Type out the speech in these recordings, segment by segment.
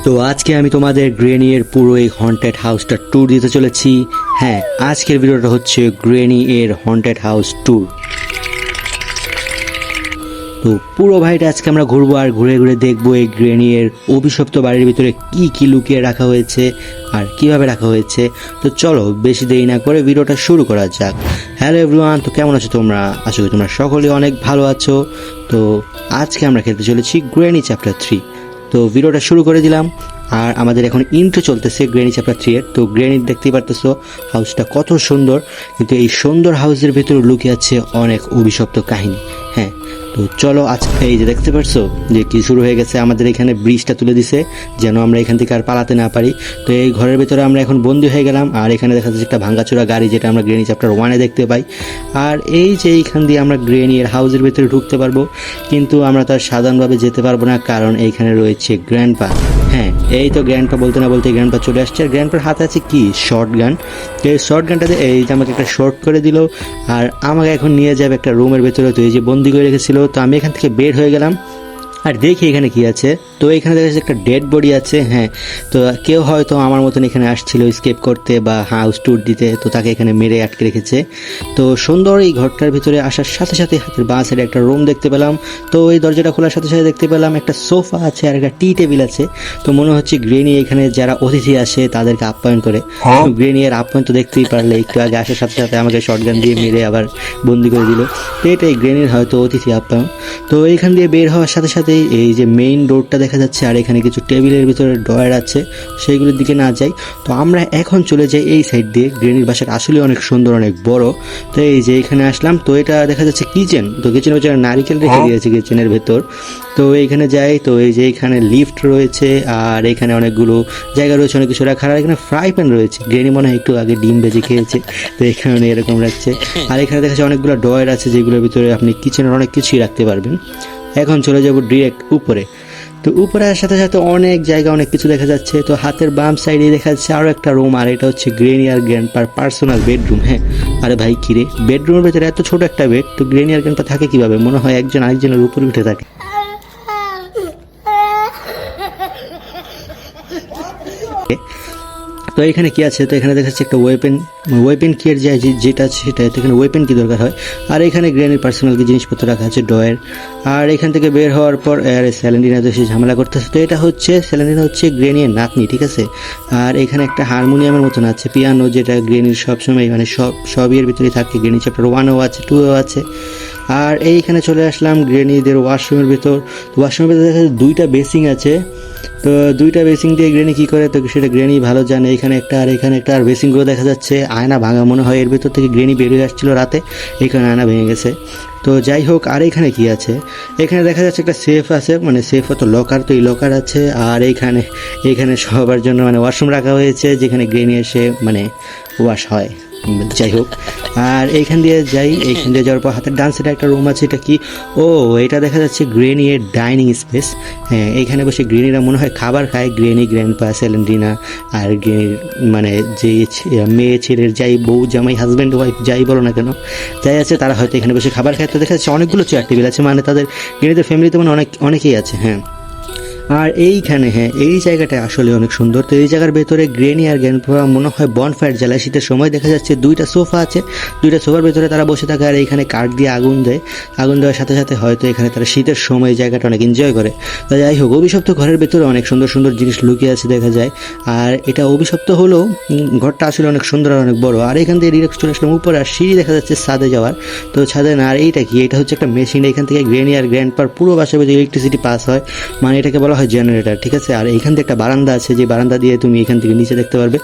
তো আজকে আমি তোমাদের গ্রেনি এর পুরো এই হন্টেড হাউসটা ট্যুর দিতে চলেছি। হ্যাঁ, আজকের ভিডিওটা হচ্ছে গ্রেনি এর হন্টেড হাউস ট্যুর। তো পুরো ভাইটা আজকে আমরা ঘুরবো আর ঘুরে ঘুরে দেখবো এই গ্রেনি এর অভিশপ্ত বাড়ির ভিতরে কি কি লুকিয়ে রাখা হয়েছে আর কিভাবে রাখা হয়েছে। তো চলো বেশি দেরি না করে ভিডিওটা শুরু করা যাক। হ্যালো এভরিওয়ান, তো কেমন আছো তোমরা? আশা করি তোমরা সকলেই অনেক ভালো আছো। তো আজকে আমরা খেলতে চলেছি গ্রেনি চ্যাপ্টার 3। তো ভিডিওটা শুরু করে দিলাম আর আমাদের এখন ইন্ট্রো চলতেছে গ্রেনি চ্যাপ্টার 3 এর। তো গ্রেনি দেখতেই পারতেছো হাউসটা কত সুন্দর, কিন্তু এই সুন্দর হাউসের ভেতরে লুকিয়ে আছে অনেক অভিশপ্ত কাহিনী। হ্যাঁ, তো চলো আজকে এই যে দেখতে পারছো যে কি শুরু হয়ে গেছে। আমাদের এখানে ব্রিজটা তুলে দিছে যেন আমরা এখান থেকে আর পালাতে না পারি। তো এই ঘরের ভিতরে আমরা এখন বন্দি হয়ে গেলাম আর এখানে দেখা যাচ্ছে একটা ভাঙাচোরা গাড়ি, যেটা আমরা গ্রেনি চ্যাপ্টার 1-এ দেখতে পাই। আর এই যে এইখান দিয়ে আমরা গ্রেনি এর হাউসের ভিতরে ঢুকতে পারবো, কিন্তু আমরা তার সাধারণভাবে যেতে পারবো না, কারণ এইখানে রয়েছে গ্র্যান্ডপা। হ্যাঁ, এই তো গ্র্যান্ডপা বলতে না বলতে গ্র্যান্ডপা চলে আসছে। আর গ্র্যান্ডপার হাতে আছে কি শর্ট গান। তো এই শর্ট গানটাতে এই যে আমাকে একটা শর্ট করে দিল আর আমাকে এখন নিয়ে যাবে একটা রুমের ভেতরে। তো এই যে বন্দি করে রেখেছিল, তো আমি এখান থেকে বের হয়ে গেলাম আর দেখি এখানে কি আছে। তো এখানে দেখা যাচ্ছে একটা ডেড বডি আছে। হ্যাঁ, তো কেউ হয়তো আমার মতন এখানে আসছিল স্কেপ করতে বা হাউস ট্যুর দিতে, তো তাকে এখানে মেরে আটকে রেখেছে। তো সুন্দর এই ঘরটার ভিতরে আসার সাথে সাথে হাতের বাঁ সাইডে একটা রুম দেখতে পেলাম। তো এই দরজাটা খোলার সাথে সাথে দেখতে পেলাম একটা সোফা আছে আর একটা টি টেবিল আছে। তো মনে হচ্ছে গ্রেনি এখানে যারা অতিথি আসে তাদেরকে আপ্যায়ন করে। গ্রেনি এর আপ্যায়ন তো দেখতেই পারলে, একটু আগে আসার সাথে সাথে আমাকে শটগান দিয়ে মেরে আবার বন্দি করে দিল। তো এটাই গ্রেনির হয়তো অতিথি আপ্যায়ন। তো এইখান দিয়ে বের হওয়ার সাথে সাথে এই যে মেইন ডোরটা দেখা যাচ্ছে আর এখানে কিছু টেবিলের ভিতরে ড্রয়ার আছে, সেইগুলোর দিকে না যাই। তো আমরা এখন চলে যাই এই সাইড দিয়ে। গ্রেনির বাসাটা আসলে অনেক সুন্দর, অনেক বড়। তো এই যে এখানে আসলাম, তো এটা দেখা যাচ্ছে কিচেন। তো কিচেনের ভিতরে নারিকেল রেখে দিয়েছে কিচেনের ভেতর। তো এইখানে যাই, তো এই যে এখানে লিফট রয়েছে আর এখানে অনেকগুলো জায়গা রয়েছে, অনেক কিছু রাখার। আর এখানে ফ্রাই প্যান রয়েছে, গ্রেনি মনে হয় একটু আগে ডিম ভেজে খেয়েছে, তো এখানে এরকম রাখছে। আর এখানে দেখা যাচ্ছে অনেকগুলো ড্রয়ার আছে যেগুলোর ভিতরে আপনি কিচেনের অনেক কিছুই রাখতে পারবেন। এখন চলে যাব ডিরেক্ট উপরে। তো উপরে আসার সাথে সাথে অনেক জায়গা, অনেক কিছু দেখা যাচ্ছে। তো হাতের বাম সাইডে দেখা যাচ্ছে আরও একটা রুম, আর এটা হচ্ছে গ্রেনি আর গ্র্যান্ডপার পার্সোনাল বেডরুম। হ্যাঁ, আরে ভাই কিরে, বেডরুমের ভেতরে এত ছোট একটা বেড, তো গ্রেনি আর গ্র্যান্ডপা থাকে কিভাবে? মনে হয় একজন আরেকজনের উপরে উঠে থাকে। তো এখানে কি আছে? তো এখানে দেখা যাচ্ছে একটা ওয়েপেন কি এর যেটা আছে সেটা। তো এখানে ওয়েপেন কি দরকার হয়। আর এখানে গ্রেনির পার্সোনাল কি জিনিসপত্র রাখা আছে, ড্রয়ার। আর এখান থেকে বের হওয়ার পর স্যালেন্ডিনা তো সে ঝামেলা করতেছে। তো এটা হচ্ছে স্যালেন্ডিনা হচ্ছে গ্রেনির নাতনি, ঠিক আছে। আর এখানে একটা হারমোনিয়ামের মতন আছে, পিয়ানো, যেটা গ্রেনির সবসময় মানে সব এর ভিতরেই থাকে। গ্রেনি চ্যাপ্টার 1-ও আছে, 2-ও আছে। আর এইখানে চলে আসলাম গ্রেনিদের ওয়াশরুমের ভিতর। তো ওয়াশরুমের ভিতরে দেখা যাচ্ছে 2টা বেসিং আছে। তো 2টা বেসিং দিয়ে গ্রেনি কী করে তো সেটা গ্রেনি ভালো জানে। এখানে একটা আর এখানে একটা। আর বেসিংগুলো দেখা যাচ্ছে আয়না ভাঙা, মনে হয় এর ভিতর থেকে গ্রেনি বেরিয়ে আসছিল রাতে, এখানে আয়না ভেঙে গেছে। তো যাই হোক, আর এখানে কি আছে? এখানে দেখা যাচ্ছে একটা সেফ আছে, মানে সেফ হতো লকার। তো এই লকার আছে। আর এখানে সবার জন্য মানে ওয়াশরুম রাখা হয়েছে, যেখানে গ্রেনি এসে মানে ওয়াশ হয়। যাই হোক, আর এইখান দিয়ে যাওয়ার পর হাতের ডান সাইডে একটা রুম আছে। এটা কি? ও, এটা দেখা যাচ্ছে গ্রেনি এর ডাইনিং স্পেস। হ্যাঁ, এইখানে বসে গ্রেনিরা মনে হয় খাবার খায়। গ্রেনি, গ্র্যান্ডপা, স্যালেন্ডিনা আর গ্রেনির মানে যে মেয়ে ছেলের যাই বউ জামাই হাজব্যান্ড ওয়াইফ যাই বলো না কেন, যাই আছে, তারা হয়তো এখানে বসে খাবার খায়। তো দেখা যাচ্ছে অনেকগুলো চেয়ার টেবিল আছে, মানে তাদের গ্রেনিদের ফ্যামিলিতে মানে অনেকেই আছে। হ্যাঁ, আর এইখানে হ্যাঁ এই জায়গাটা আসলে অনেক সুন্দর। তো এই জায়গার ভেতরে গ্রেনি আর গ্র্যান্ডপা মনে হয় বনফায়ার জ্বালায় শীতের সময়। দেখা যাচ্ছে 2টা সোফা আছে, 2টা সোফার ভেতরে তারা বসে থাকে আর এইখানে কাঠ দিয়ে আগুন দেয়। আগুন দেওয়ার সাথে সাথে হয়তো এখানে তারা শীতের সময় এই জায়গাটা অনেক এনজয় করে। তো যাই হোক, অভিশপ্ত ঘরের ভেতরে অনেক সুন্দর সুন্দর জিনিস লুকিয়ে আছে দেখা যায়। আর এটা অভিশপ্ত হলেও ঘরটা আসলে অনেক সুন্দর আর অনেক বড়। আর এখান থেকে ডিরেক্ট চলে আসলাম উপরে, আর সিঁড়ি দেখা যাচ্ছে ছাদে যাওয়ার। তো ছাদে না, আর এইটা কি? এটা হচ্ছে একটা মেশিন। এখান থেকে গ্রেনি আর গ্র্যান্ডপার পুরো বাসায় ইলেকট্রিসিটি পাস হয়, মানে এটাকে বলা হয় জেনারেটর, ঠিক আছে। আর এইখান থেকে একটা বারান্দা আছে, যে বারান্দা দিয়ে তুমি এখান থেকে নিচে দেখতে পারবে।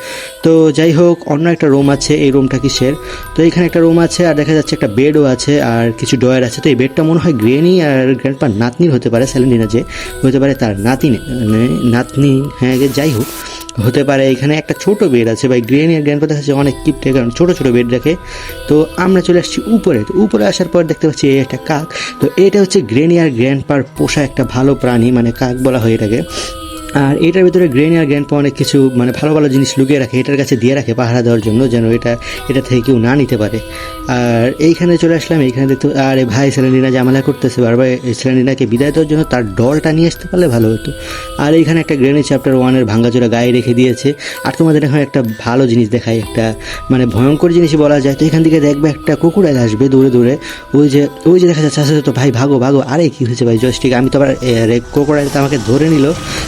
তো যাই হোক, অন্য একটা রুম আছে। এই রুমটা কিসের? তো এখানে একটা রুম আছে আর দেখা যাচ্ছে একটা বেডও আছে আর কিছু ড্রয়ার আছে। তো এই বেডটা মনে হয় গ্রেনি আর গ্র্যান্ডপা নাতনির হতে পারে, স্যালেন্ডিনা যে হতে পারে তার নাতনি। হ্যাঁ, যাই হোক হতে পারে। এখানে একটা ছোট বেড আছে ভাই। গ্রেনি আর গ্র্যান্ডপা দেখা যাচ্ছে অনেক কিপটে, কারণ ছোট ছোট বেড রাখে। তো আমরা চলে আসছি উপরে। তো উপরে আসার পর দেখতে পাচ্ছি এই একটা কাক। তো এটা হচ্ছে গ্রেনি আর গ্র্যান্ডপার পোষা একটা ভালো প্রাণী, মানে কাক বলা হয় এটাকে। আর এটার ভিতরে গ্রেনি আর গ্র্যান্ডপা অনেক কিছু মানে ভালো ভালো জিনিস লুকিয়ে রাখে, এটার কাছে দিয়ে রাখে পাহারা দেওয়ার জন্য, যেন এটা থেকে কেউ না নিতে পারে। আর এইখানে চলে আসলাম, এইখানে দেখতে আরে ভাই সেলেন্ডিনা ঝামেলা করতেছে বারবার, সেলেন্ডিনাকে বিদায় দেওয়ার জন্য তার ডলটা নিয়ে আসতে পারলে ভালো হতো। আর এইখানে একটা গ্রেনি চ্যাপ্টার 1-এর ভাঙ্গাচোরা গায়ে রেখে দিয়েছে। আর তোমাদের এখন একটা ভালো জিনিস দেখাই, একটা মানে ভয়ঙ্কর জিনিসই বলা যায়। তো এখান থেকে দেখবে একটা ক্রোকোডাইল আসবে দৌড়ে দৌড়ে, ওই যে দেখা যাচ্ছে আসলে, তো ভাই ভাগো ভাগো, আরে কী হয়েছে ভাই জয়স্টিক, আমি তো আবার ক্রোকোডাইল তো আমাকে ধরে নিল।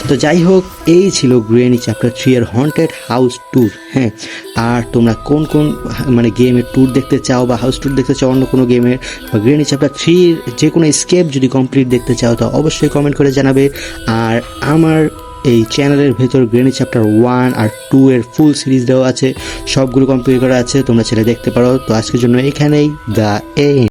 তো যাই হোক, এই ছিল গ্রেনি চ্যাপ্টার 3-এর হন্টেড হাউস ট্যুর। হ্যাঁ, আর তোমরা কোন কোন মানে গেমের ট্যুর দেখতে চাও বা হাউস ট্যুর দেখতে চাও অন্য কোনো গেমের, বা গ্রেনি চ্যাপ্টার 3-এর যে কোনো স্কেপ যদি কমপ্লিট দেখতে চাও তো অবশ্যই কমেন্ট করে জানাবে। আর আমার এই চ্যানেলের ভেতর গ্রেনি চ্যাপ্টার 1 আর 2-এর ফুল সিরিজ দেওয়া আছে, সবগুলো কমপ্লিট করা আছে, তোমরা ছেলে দেখতে পারো। তো আজকের জন্য এখানেই দ্য এন্ড।